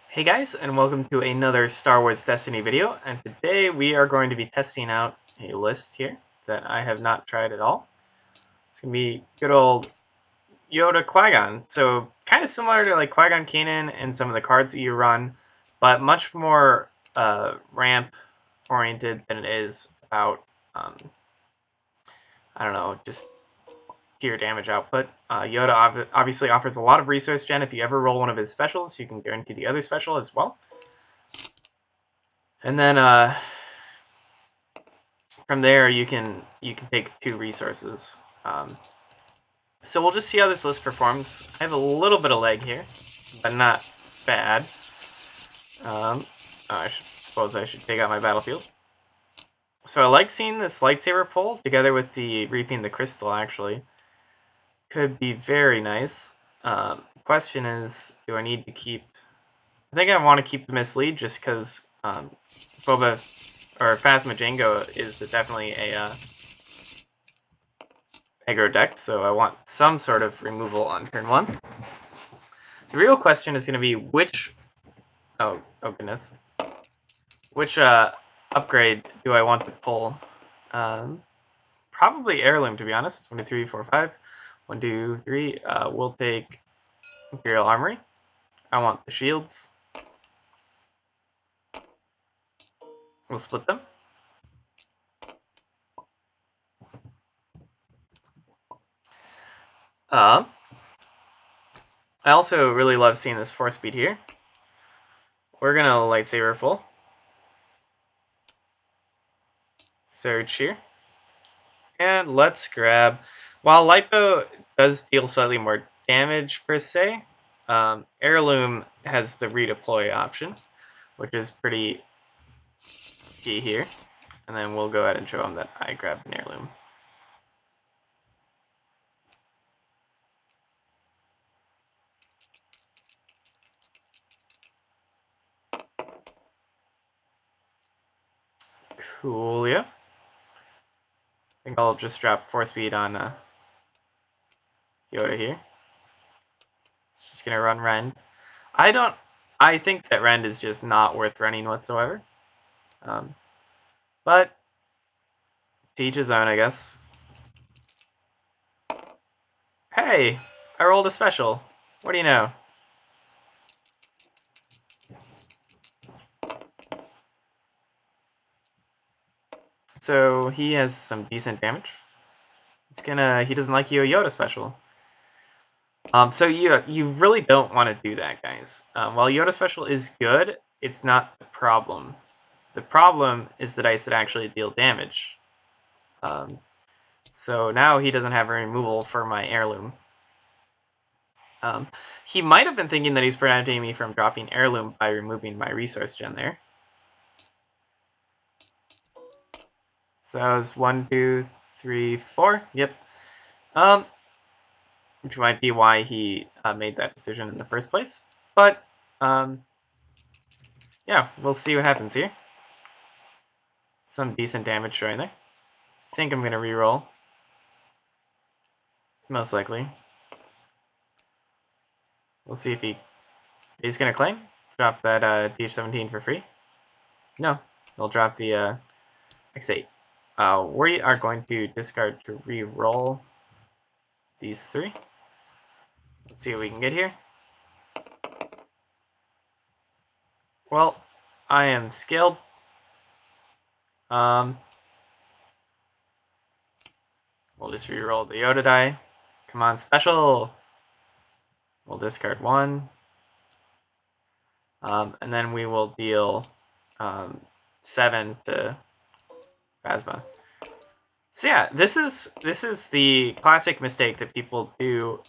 Hey guys, and welcome to another Star Wars Destiny video, and today we are going to be testing out a list here that I have not tried at all. It's going to be good old Yoda Qui-Gon, so kind of similar to like Qui-Gon Kanan and some of the cards that you run, but much more ramp oriented than it is about, I don't know, just pure damage output. Yoda obviously offers a lot of resource gen. If you ever roll one of his specials, you can guarantee the other special as well. And then from there, you can take 2 resources. So we'll just see how this list performs. I have a little bit of lag here, but not bad. I suppose I should take out my battlefield. So I like seeing this lightsaber pull together with the reaping the crystal. Actually, could be very nice. Question is, do I need to keep? I think I want to keep the mislead just because Boba or Phasma Jango is definitely a aggro deck, so I want some sort of removal on turn 1. The real question is going to be which... Oh goodness. Which upgrade do I want to pull? Probably Heirloom, to be honest. 1, 2, 3, 4, 5. 1, 2, 3. We'll take Imperial Armory. I want the shields. We'll split them. I also really love seeing this 4 speed here. We're going to lightsaber full. Surge here. And let's grab... While Lipo does deal slightly more damage per se, Heirloom has the redeploy option, which is pretty key here. And then we'll go ahead and show them that I grabbed an Heirloom. Coolio. I think I'll just drop 4 speed on Yoda here. It's just gonna run Rend. I think that Rend is just not worth running whatsoever. But to each his own, I guess. Hey, I rolled a special. What do you know? So he has some decent damage. He doesn't like you a Yoda special. So you really don't want to do that, guys. While Yoda special is good, it's not the problem. The problem is the dice that actually deal damage. So now he doesn't have a removal for my Heirloom. He might have been thinking that he's preventing me from dropping Heirloom by removing my resource gen there. So that was 1, 2, 3, 4. Yep. Which might be why he made that decision in the first place. But yeah, we'll see what happens here. Some decent damage showing there. I think I'm gonna reroll. Most likely. We'll see if he's gonna claim. Drop that DH-17 for free. No, he'll drop the X8. We are going to discard to re-roll these 3. Let's see what we can get here. Well, I am skilled. We'll just re-roll the Yoda die. Come on, special! We'll discard 1. And then we will deal 7 to Phasma. So yeah, this is the classic mistake that people do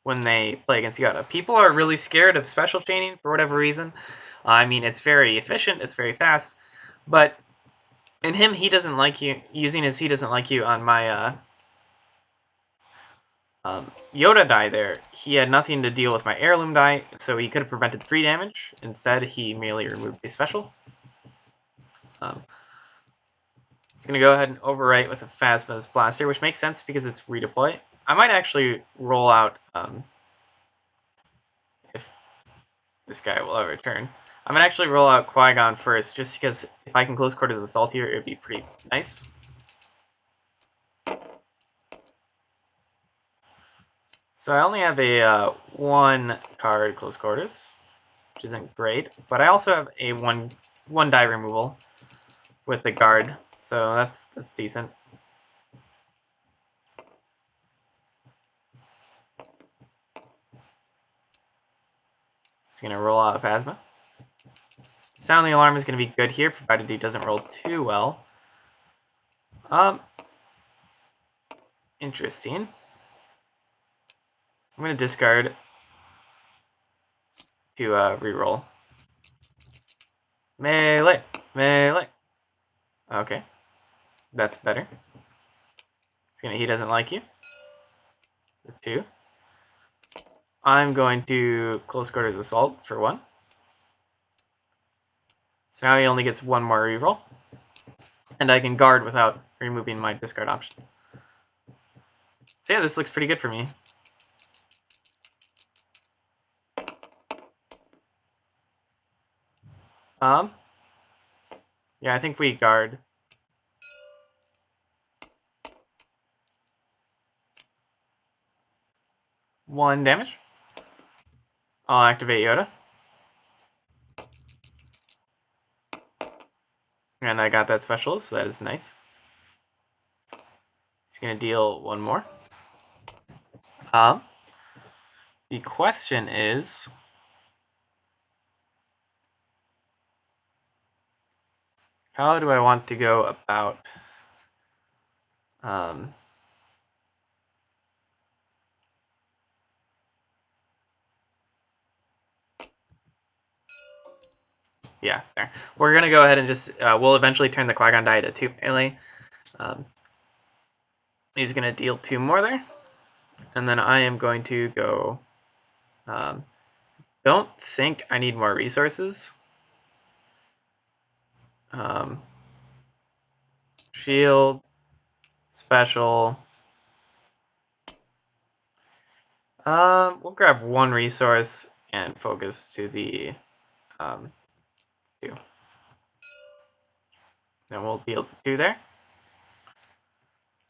when they play against Yoda. People are really scared of special chaining for whatever reason. I mean, it's very efficient, it's very fast, but in him, he doesn't like you using his he doesn't like you on my Yoda die there. He had nothing to deal with my Heirloom die, so he could have prevented 3 damage. Instead, he merely removed a special. He's going to go ahead and overwrite with a Phasma's Blaster, which makes sense because it's redeploy. I might actually roll out if this guy will ever turn. I'm gonna actually roll out Qui-Gon first, just because if I can close quarters assault here, it'd be pretty nice. So I only have a 1 card close quarters, which isn't great, but I also have a one die removal with the guard, so that's decent. Just gonna roll out a Phasma. Sound the alarm is gonna be good here, provided he doesn't roll too well. Interesting. I'm gonna discard to reroll. Melee, melee. Okay, that's better. He doesn't like you. The 2. I'm going to close quarters assault for 1. So now he only gets 1 more reroll, and I can guard without removing my discard option. So yeah, this looks pretty good for me. Yeah, I think we guard. One damage. I'll activate Yoda. And I got that special, so that is nice. He's going to deal 1 more. The question is, how do I want to go about yeah, there. We're going to go ahead and just, we'll eventually turn the Qui-Gon die to 2 melee. He's going to deal 2 more there. And then I am going to go, don't think I need more resources. Shield, special. We'll grab 1 resource and focus to the 2. Then we'll deal 2 there.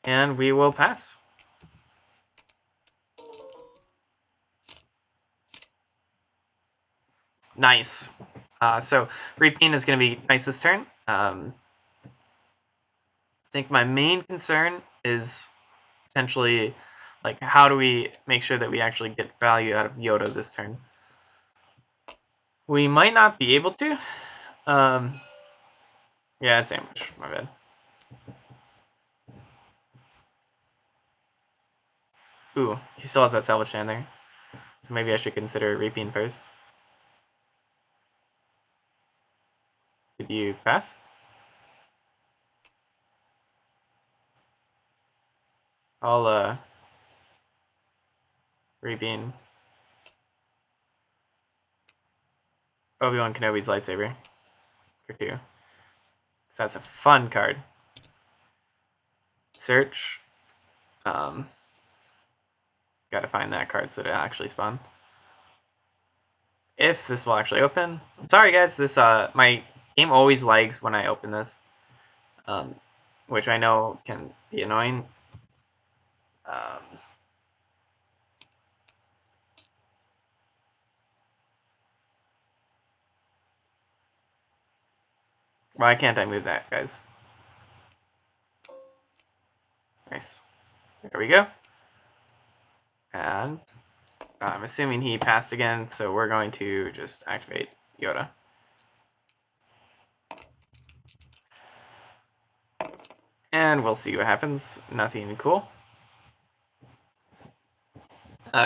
And we will pass. Nice. So Reaping is going to be nice this turn. I think my main concern is potentially, like, how do we make sure that we actually get value out of Yoda this turn? We might not be able to. Yeah, it's ambush. My bad. Ooh, he still has that salvage stand there. So maybe I should consider Reaping first. Did you pass? I'll, Reaping. Obi-Wan Kenobi's lightsaber for 2. So that's a fun card. Search. Gotta find that card so to actually spawn. If this will actually open. Sorry guys, this my game always lags when I open this. Which I know can be annoying. Why can't I move that, guys? Nice. There we go. And I'm assuming he passed again, so we're going to just activate Yoda. And we'll see what happens. Nothing cool.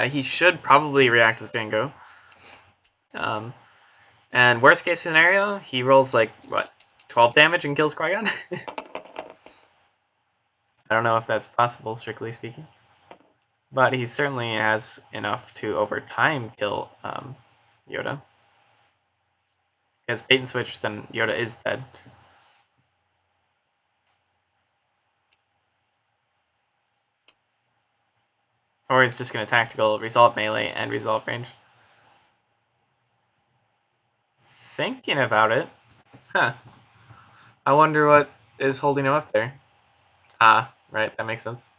He should probably react with Bingo. And worst case scenario, he rolls like, what, 12 damage and kills Qui-Gon? I don't know if that's possible, strictly speaking. But he certainly has enough to, over time, kill Yoda. Because bait and switch, then Yoda is dead. Or he's just going to tactical, resolve melee, and resolve range. thinking about it. Huh. I wonder what is holding him up there. Ah, right, that makes sense.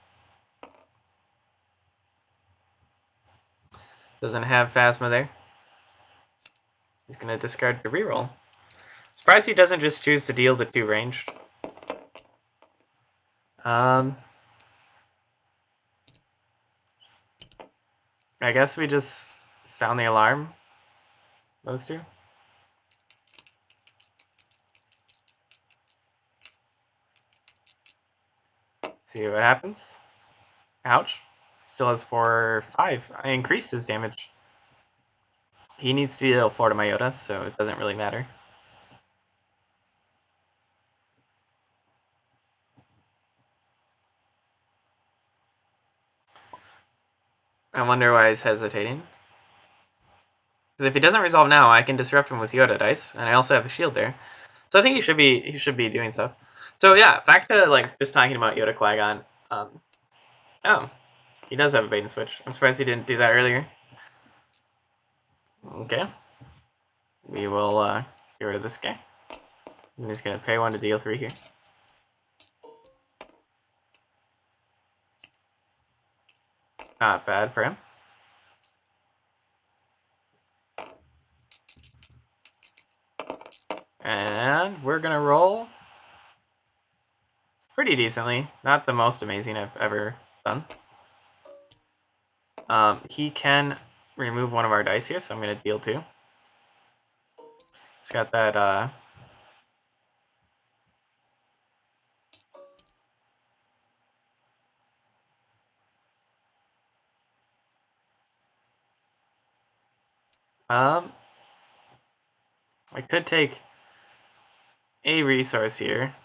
Doesn't have Phasma there. He's gonna discard the reroll. Surprised he doesn't just choose to deal the 2 ranged. I guess we just sound the alarm. Those 2. See what happens. Ouch. Still has 4/5. I increased his damage. He needs to deal 4 to my Yoda, so it doesn't really matter. I wonder why he's hesitating. Because if he doesn't resolve now, I can disrupt him with Yoda dice, and I also have a shield there. So I think he should be doing stuff. So yeah, back to like just talking about Yoda Qui-Gon. Oh, he does have a bait and switch. I'm surprised he didn't do that earlier. Okay, we will get rid of this guy. I'm just gonna pay 1 to deal 3 here. Not bad for him. And we're gonna roll pretty decently. Not the most amazing I've ever done. He can remove 1 of our dice here, so I'm gonna deal 2. He's got that I could take a resource here.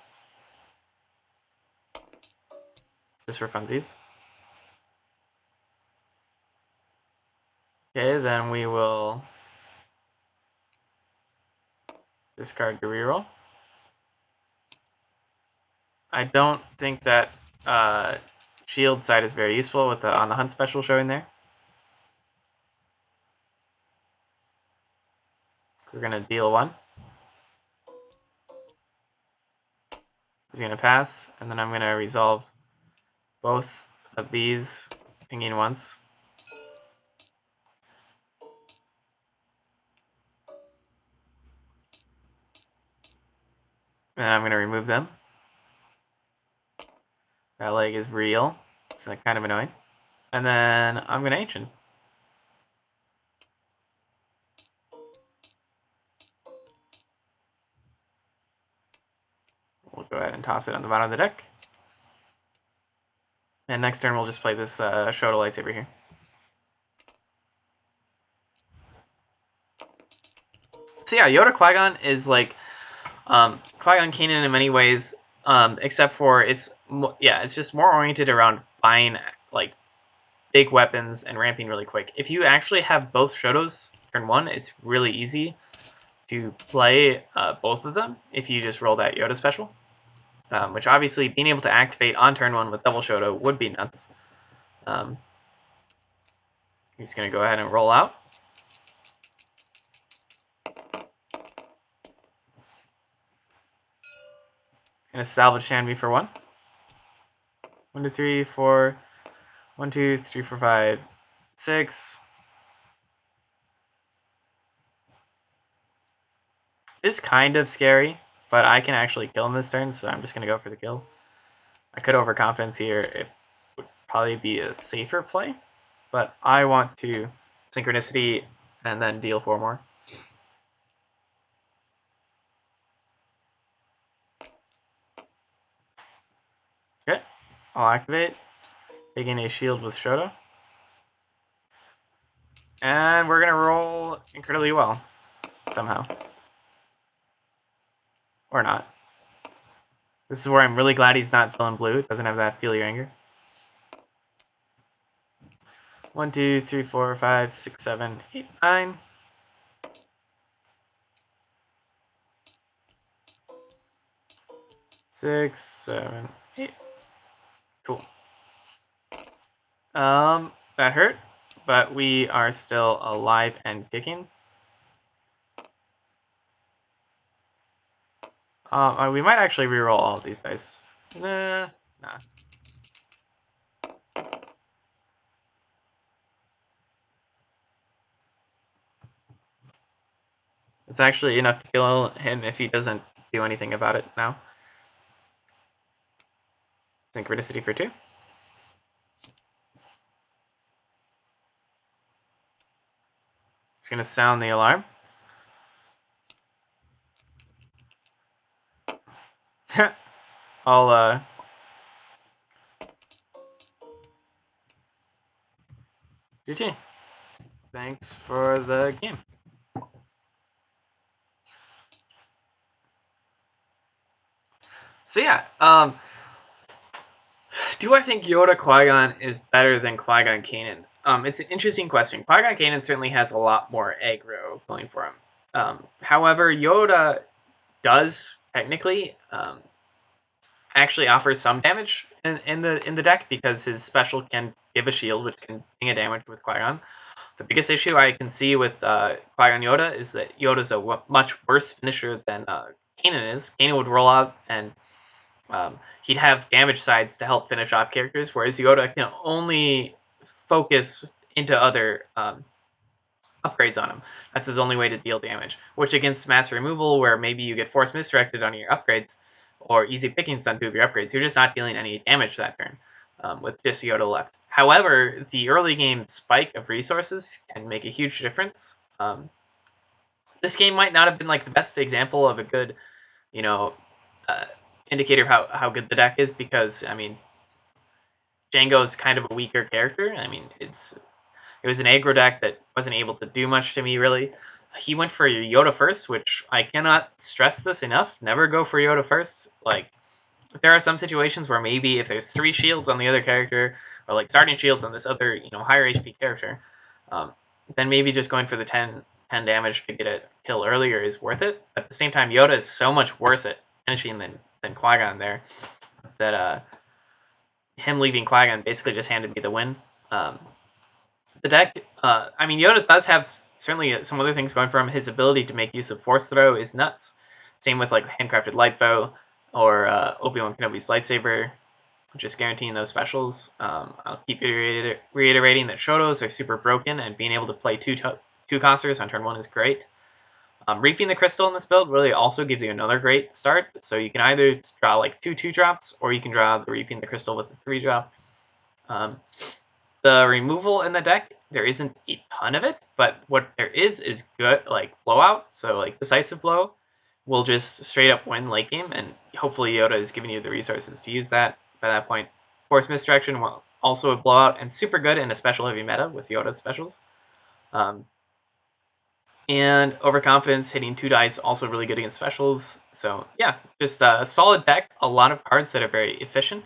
Just for funsies. Okay, then we will discard the reroll. I don't think that shield side is very useful with the on the hunt special showing there. We're gonna deal 1. He's gonna pass, and then I'm gonna resolve both of these pinging once. And I'm gonna remove them. That leg is real. It's kind of annoying. And then I'm gonna ancient. We'll go ahead and toss it on the bottom of the deck. And next turn we'll just play this Shoto lightsaber here. So yeah, Yoda Qui-Gon is like Qui-Gon Kanan in many ways, except for it's just more oriented around buying like big weapons and ramping really quick. If you actually have both Shotos turn 1, it's really easy to play both of them if you just roll that Yoda special. Which obviously being able to activate on turn 1 with double Shoto would be nuts. He's going to go ahead and roll out. Going to salvage Shanmi for 1. 1, 2, 3, 4. 1, 2, 3, 4, 5, 6. It's kind of scary, but I can actually kill him this turn, so I'm just going to go for the kill. I could overconfidence here. It would probably be a safer play, but I want to synchronicity and then deal 4 more. Okay, I'll activate, taking a shield with Shoto. And we're going to roll incredibly well, somehow. Or not. This is where I'm really glad he's not villain blue. It doesn't have that feel your anger. 1, 2, 3, 4, 5, 6, 7, 8, 9. Six, 7, 8. Cool. That hurt, but we are still alive and kicking. We might actually reroll all of these dice. Nah. It's actually enough to kill him if he doesn't do anything about it now. Synchronicity for 2. It's going to sound the alarm. I'll, GG. Thanks for the game. So yeah, do I think Yoda Qui-Gon is better than Qui-Gon Kanan? It's an interesting question. Qui-Gon Kanan certainly has a lot more aggro going for him. However, Yoda does technically actually offers some damage in the deck because his special can give a shield, which can bring a damage with Qui-Gon. The biggest issue I can see with Qui-Gon Yoda is that Yoda's a much worse finisher than Kanan is. Kanan would roll out and he'd have damage sides to help finish off characters, whereas Yoda can only focus into other upgrades on him. That's his only way to deal damage. Which against mass removal, where maybe you get force misdirected on your upgrades, or easy pickings on 2 of your upgrades, you're just not dealing any damage that turn with just Yoda left. However, the early game spike of resources can make a huge difference. This game might not have been like the best example of a good, you know, uh, indicator of how good the deck is because, I mean, Django's kind of a weaker character. I mean, it was an aggro deck that wasn't able to do much to me, really. He went for Yoda first, which I cannot stress this enough. Never go for Yoda first. Like, there are some situations where maybe if there's 3 shields on the other character, or like starting shields on this other, higher HP character, then maybe just going for the 10 damage to get a kill earlier is worth it. But at the same time, Yoda is so much worse at finishing than Qui-Gon there that him leaving Qui-Gon basically just handed me the win. The deck, I mean, Yoda does have certainly some other things going for him. His ability to make use of Force Throw is nuts. Same with like the Handcrafted Light Bow or Obi-Wan Kenobi's lightsaber, just guaranteeing those specials. I'll keep reiterating that Shotos are super broken, and being able to play two concerts on turn 1 is great. Reaping the Crystal in this build really also gives you another great start. So you can either draw like 2 2-drops, or you can draw the Reaping the Crystal with a 3-drop. The removal in the deck, there isn't a ton of it, but what there is good, like Blowout. So like Decisive Blow will just straight up win late game, and hopefully Yoda is giving you the resources to use that by that point. Force Misdirection will also a Blowout, and super good in a special heavy meta with Yoda's specials. And Overconfidence hitting 2 dice, also really good against specials. So yeah, just a solid deck, a lot of cards that are very efficient,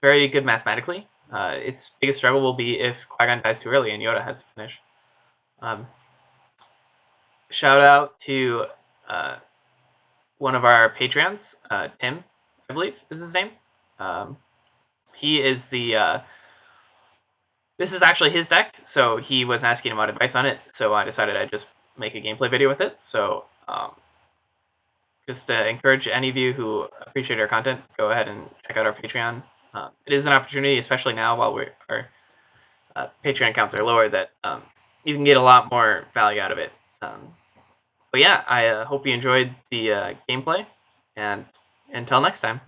very good mathematically. Its biggest struggle will be if Qui-Gon dies too early and Yoda has to finish. Shout out to one of our Patreons, Tim, I believe is his name. He is the... this is actually his deck, so he was asking about advice on it, so I decided I'd just make a gameplay video with it. So just to encourage any of you who appreciate our content, go ahead and check out our Patreon. It is an opportunity, especially now while our Patreon accounts are lower, that you can get a lot more value out of it. But yeah, I hope you enjoyed the gameplay, and until next time.